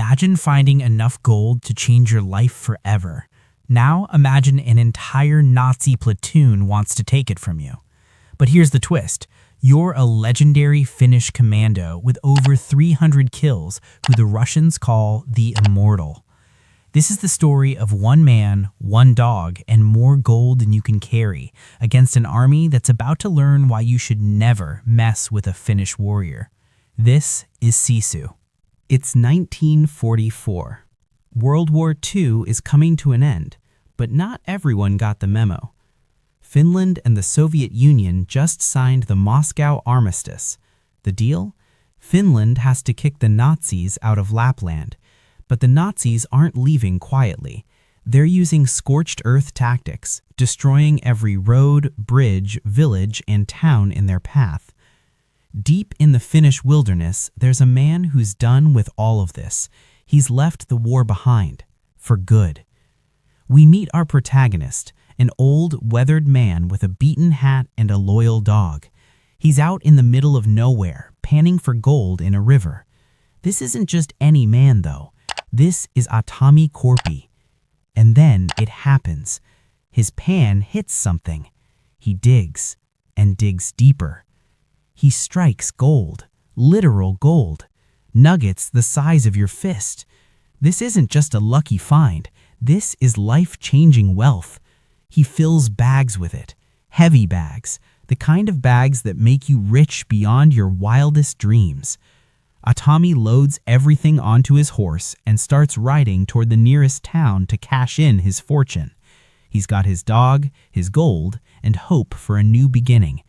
Imagine finding enough gold to change your life forever. Now imagine an entire Nazi platoon wants to take it from you. But here's the twist. You're a legendary Finnish commando with over 300 kills who the Russians call the Immortal. This is the story of one man, one dog, and more gold than you can carry against an army that's about to learn why you should never mess with a Finnish warrior. This is Sisu. It's 1944. World War II is coming to an end, but not everyone got the memo. Finland and the Soviet Union just signed the Moscow Armistice. The deal? Finland has to kick the Nazis out of Lapland. But the Nazis aren't leaving quietly. They're using scorched earth tactics, destroying every road, bridge, village, and town in their path. Deep in the Finnish wilderness, there's a man who's done with all of this. He's left the war behind, for good. We meet our protagonist, an old, weathered man with a beaten hat and a loyal dog. He's out in the middle of nowhere, panning for gold in a river. This isn't just any man, though. This is Atami Korpi. And then it happens. His pan hits something. He digs, and digs deeper. He strikes gold, literal gold, nuggets the size of your fist. This isn't just a lucky find. This is life-changing wealth. He fills bags with it, heavy bags, the kind of bags that make you rich beyond your wildest dreams. Atami loads everything onto his horse and starts riding toward the nearest town to cash in his fortune. He's got his dog, his gold, and hope for a new beginning.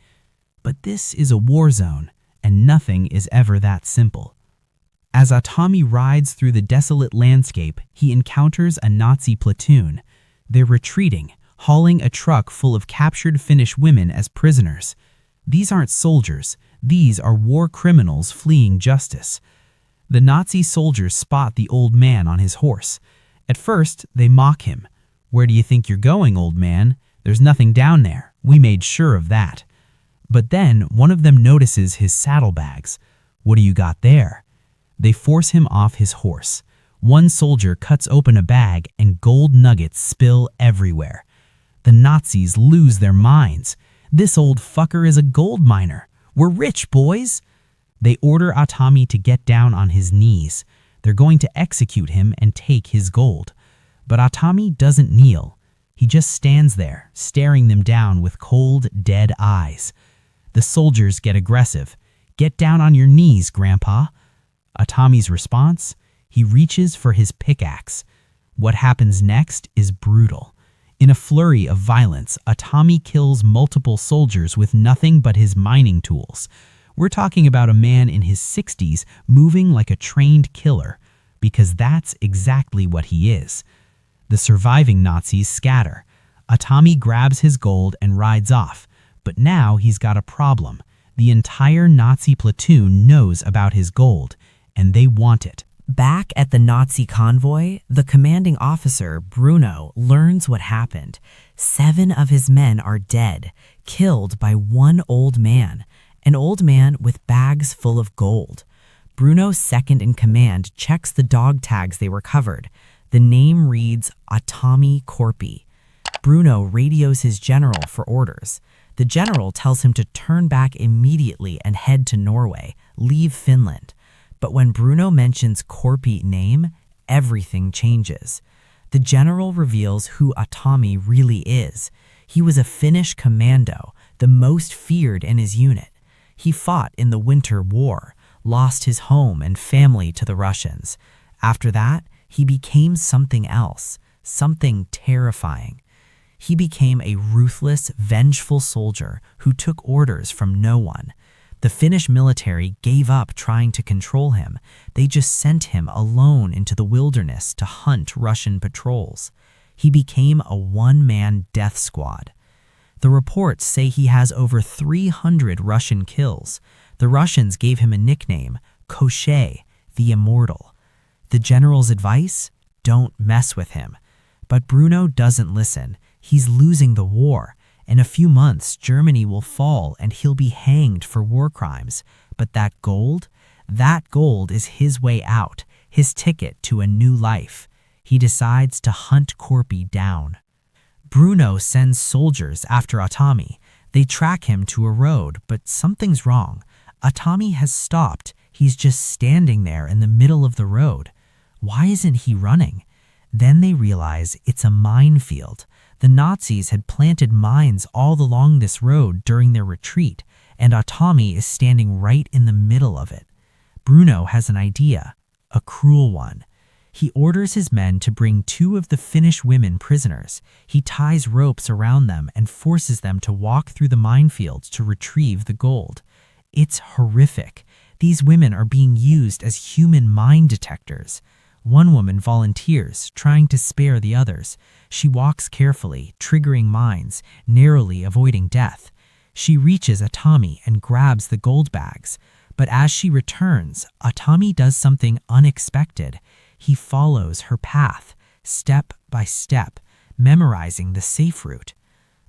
But this is a war zone, and nothing is ever that simple. As Atami rides through the desolate landscape, he encounters a Nazi platoon. They're retreating, hauling a truck full of captured Finnish women as prisoners. These aren't soldiers. These are war criminals fleeing justice. The Nazi soldiers spot the old man on his horse. At first, they mock him. "Where do you think you're going, old man? There's nothing down there. We made sure of that." But then one of them notices his saddlebags. "What do you got there?" They force him off his horse. One soldier cuts open a bag and gold nuggets spill everywhere. The Nazis lose their minds. "This old fucker is a gold miner. We're rich, boys." They order Atami to get down on his knees. They're going to execute him and take his gold. But Atami doesn't kneel. He just stands there, staring them down with cold, dead eyes. The soldiers get aggressive. "Get down on your knees, Grandpa." Atami's response? He reaches for his pickaxe. What happens next is brutal. In a flurry of violence, Atami kills multiple soldiers with nothing but his mining tools. We're talking about a man in his 60s moving like a trained killer, because that's exactly what he is. The surviving Nazis scatter. Atami grabs his gold and rides off, but now he's got a problem. The entire Nazi platoon knows about his gold, and they want it. Back at the Nazi convoy, the commanding officer, Bruno, learns what happened. 7 of his men are dead, killed by one old man, an old man with bags full of gold. Bruno's second in command checks the dog tags they recovered. The name reads Atami Korpi. Bruno radios his general for orders. The general tells him to turn back immediately and head to Norway, leave Finland. But when Bruno mentions Korpi name, everything changes. The general reveals who Atami really is. He was a Finnish commando, the most feared in his unit. He fought in the Winter War, lost his home and family to the Russians. After that, he became something else, something terrifying. He became a ruthless, vengeful soldier who took orders from no one. The Finnish military gave up trying to control him. They just sent him alone into the wilderness to hunt Russian patrols. He became a one-man death squad. The reports say he has over 300 Russian kills. The Russians gave him a nickname, Koshchei, the Immortal. The general's advice? Don't mess with him. But Bruno doesn't listen. He's losing the war. In a few months, Germany will fall and he'll be hanged for war crimes. But that gold is his way out, his ticket to a new life. He decides to hunt Corpy down. Bruno sends soldiers after Atami. They track him to a road, but something's wrong. Atami has stopped. He's just standing there in the middle of the road. Why isn't he running? Then they realize it's a minefield. The Nazis had planted mines all along this road during their retreat, and Atami is standing right in the middle of it. Bruno has an idea, a cruel one. He orders his men to bring 2 of the Finnish women prisoners. He ties ropes around them and forces them to walk through the minefields to retrieve the gold. It's horrific. These women are being used as human mine detectors. One woman volunteers, trying to spare the others. She walks carefully, triggering mines, narrowly avoiding death. She reaches Atami and grabs the gold bags. But as she returns, Atami does something unexpected. He follows her path, step by step, memorizing the safe route.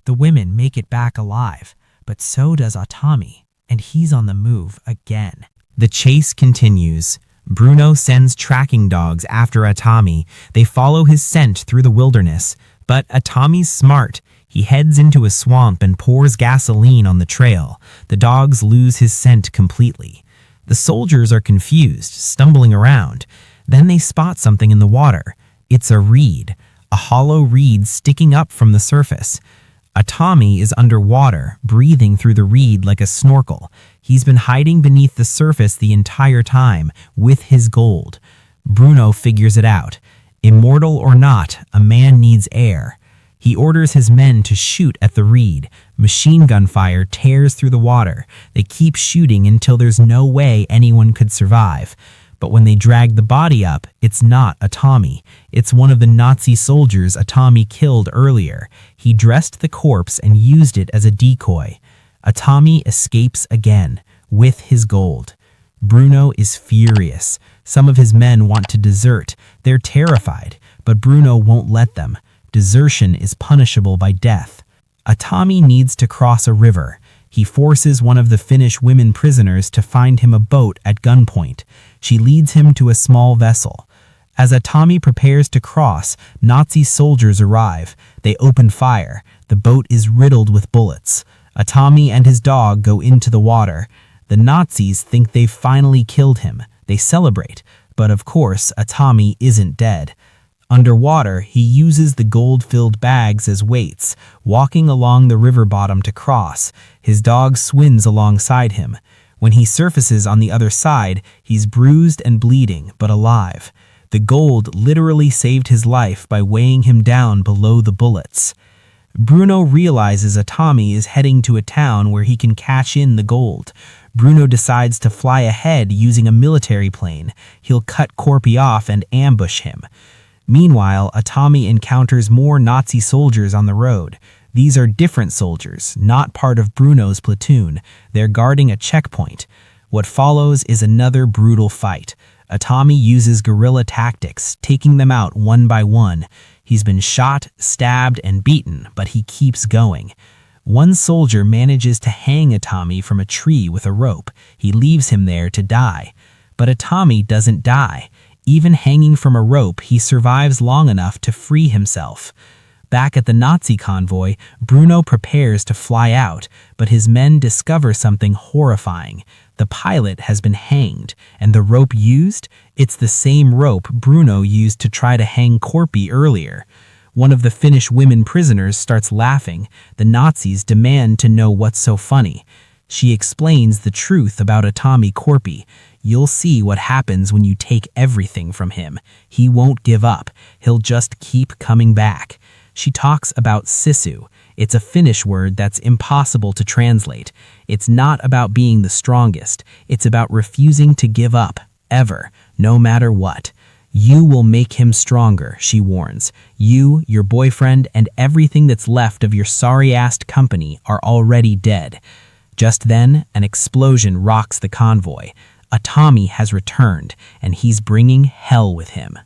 The women make it back alive, but so does Atami, and he's on the move again. The chase continues. Bruno sends tracking dogs after Atami. They follow his scent through the wilderness, but Atami's smart. He heads into a swamp and pours gasoline on the trail. The dogs lose his scent completely. The soldiers are confused, stumbling around. Then they spot something in the water. It's a reed, a hollow reed sticking up from the surface. Atami is underwater, breathing through the reed like a snorkel. He's been hiding beneath the surface the entire time, with his gold. Bruno figures it out. Immortal or not, a man needs air. He orders his men to shoot at the reed. Machine gun fire tears through the water. They keep shooting until there's no way anyone could survive. But when they drag the body up, it's not Atami. It's one of the Nazi soldiers Atami killed earlier. He dressed the corpse and used it as a decoy. Atami escapes again, with his gold. Bruno is furious. Some of his men want to desert. They're terrified, but Bruno won't let them. Desertion is punishable by death. Atami needs to cross a river. He forces one of the Finnish women prisoners to find him a boat at gunpoint. She leads him to a small vessel. As Atami prepares to cross, Nazi soldiers arrive. They open fire. The boat is riddled with bullets. Atami and his dog go into the water. The Nazis think they've finally killed him. They celebrate, but of course, Atami isn't dead. Underwater, he uses the gold-filled bags as weights, walking along the river bottom to cross. His dog swims alongside him. When he surfaces on the other side, he's bruised and bleeding, but alive. The gold literally saved his life by weighing him down below the bullets. Bruno realizes Atami is heading to a town where he can cash in the gold. Bruno decides to fly ahead using a military plane. He'll cut Corpy off and ambush him. Meanwhile, Atami encounters more Nazi soldiers on the road. These are different soldiers, not part of Bruno's platoon. They're guarding a checkpoint. What follows is another brutal fight. Atami uses guerrilla tactics, taking them out one by one. He's been shot, stabbed, and beaten, but he keeps going. One soldier manages to hang Atami from a tree with a rope. He leaves him there to die. But Atami doesn't die. Even hanging from a rope, he survives long enough to free himself. Back at the Nazi convoy, Bruno prepares to fly out, but his men discover something horrifying. The pilot has been hanged, and the rope used? It's the same rope Bruno used to try to hang Corpy earlier. One of the Finnish women prisoners starts laughing. The Nazis demand to know what's so funny. She explains the truth about Atami Corpy. You'll see what happens when you take everything from him. He won't give up. He'll just keep coming back. She talks about Sisu. It's a Finnish word that's impossible to translate. It's not about being the strongest. It's about refusing to give up, ever, no matter what. You will make him stronger, she warns. You, your boyfriend, and everything that's left of your sorry-ass company are already dead. Just then, an explosion rocks the convoy. Atami has returned, and he's bringing hell with him.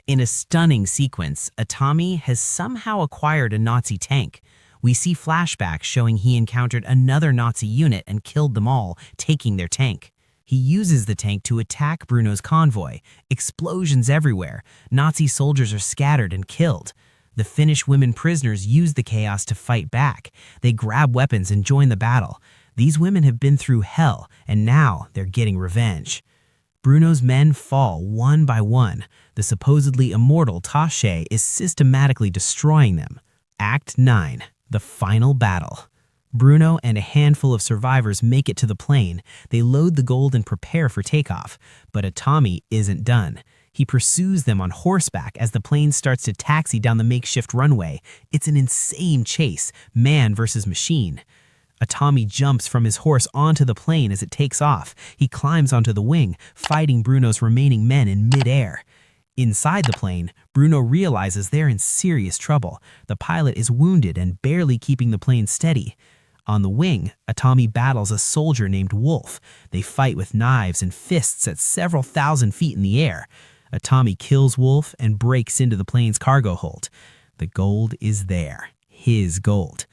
In a stunning sequence, Atami has somehow acquired a Nazi tank. We see flashbacks showing he encountered another Nazi unit and killed them all, taking their tank. He uses the tank to attack Bruno's convoy. Explosions everywhere. Nazi soldiers are scattered and killed. The Finnish women prisoners use the chaos to fight back. They grab weapons and join the battle. These women have been through hell, and now they're getting revenge. Bruno's men fall one by one. The supposedly immortal Tasche is systematically destroying them. Act 9. The final battle. Bruno and a handful of survivors make it to the plane. They load the gold and prepare for takeoff. But Atami isn't done. He pursues them on horseback as the plane starts to taxi down the makeshift runway. It's an insane chase, man versus machine. Atami jumps from his horse onto the plane as it takes off. He climbs onto the wing, fighting Bruno's remaining men in midair. Inside the plane, Bruno realizes they're in serious trouble. The pilot is wounded and barely keeping the plane steady. On the wing, Atami battles a soldier named Wolf. They fight with knives and fists at several thousand feet in the air. Atami kills Wolf and breaks into the plane's cargo hold. The gold is there. His gold.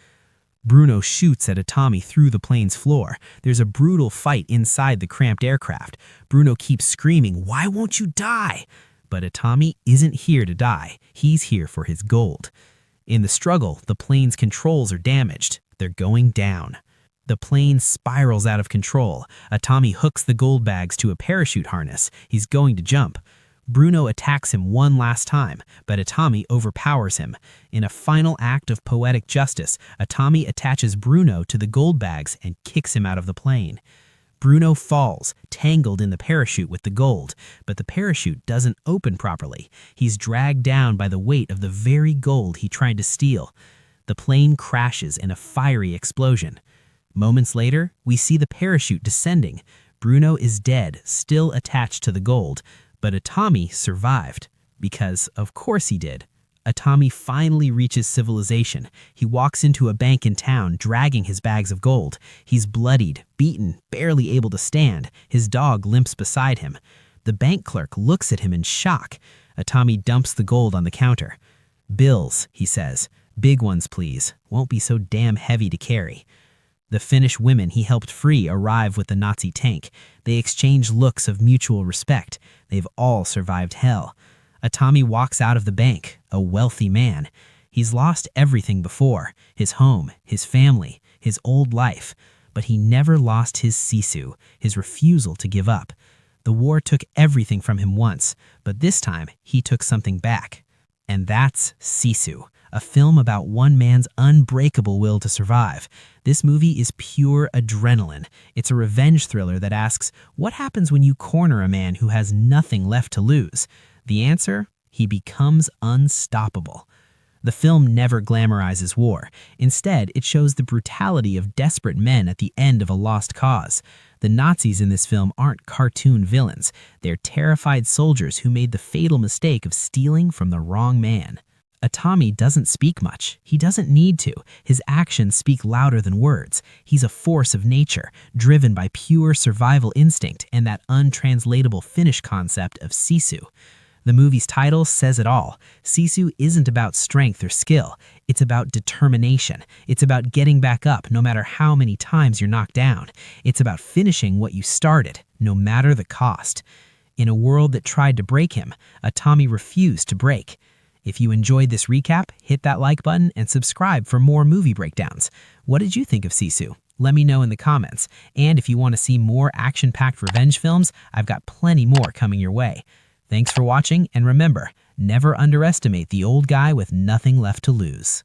Bruno shoots at Atami through the plane's floor. There's a brutal fight inside the cramped aircraft. Bruno keeps screaming, "Why won't you die?" But Atami isn't here to die. He's here for his gold. In the struggle, the plane's controls are damaged. They're going down. The plane spirals out of control. Atami hooks the gold bags to a parachute harness. He's going to jump. Bruno attacks him one last time, but Atami overpowers him. In a final act of poetic justice, Atami attaches Bruno to the gold bags and kicks him out of the plane. Bruno falls, tangled in the parachute with the gold, but the parachute doesn't open properly. He's dragged down by the weight of the very gold he tried to steal. The plane crashes in a fiery explosion. Moments later, we see the parachute descending. Bruno is dead, still attached to the gold. But Atami survived, because of course he did. Atami finally reaches civilization. He walks into a bank in town, dragging his bags of gold. He's bloodied, beaten, barely able to stand. His dog limps beside him. The bank clerk looks at him in shock. Atami dumps the gold on the counter. "Bills," he says. "Big ones, please. Won't be so damn heavy to carry." The Finnish women he helped free arrive with the Nazi tank. They exchange looks of mutual respect. They've all survived hell. Atami walks out of the bank, a wealthy man. He's lost everything before, his home, his family, his old life. But he never lost his Sisu, his refusal to give up. The war took everything from him once, but this time he took something back. And that's Sisu, a film about one man's unbreakable will to survive. This movie is pure adrenaline. It's a revenge thriller that asks, what happens when you corner a man who has nothing left to lose? The answer? He becomes unstoppable. The film never glamorizes war. Instead, it shows the brutality of desperate men at the end of a lost cause. The Nazis in this film aren't cartoon villains. They're terrified soldiers who made the fatal mistake of stealing from the wrong man. Atami doesn't speak much. He doesn't need to. His actions speak louder than words. He's a force of nature, driven by pure survival instinct and that untranslatable Finnish concept of Sisu. The movie's title says it all. Sisu isn't about strength or skill. It's about determination. It's about getting back up no matter how many times you're knocked down. It's about finishing what you started, no matter the cost. In a world that tried to break him, Atami refused to break. If you enjoyed this recap, hit that like button and subscribe for more movie breakdowns. What did you think of Sisu? Let me know in the comments. And if you want to see more action-packed revenge films, I've got plenty more coming your way. Thanks for watching, and remember, never underestimate the old guy with nothing left to lose.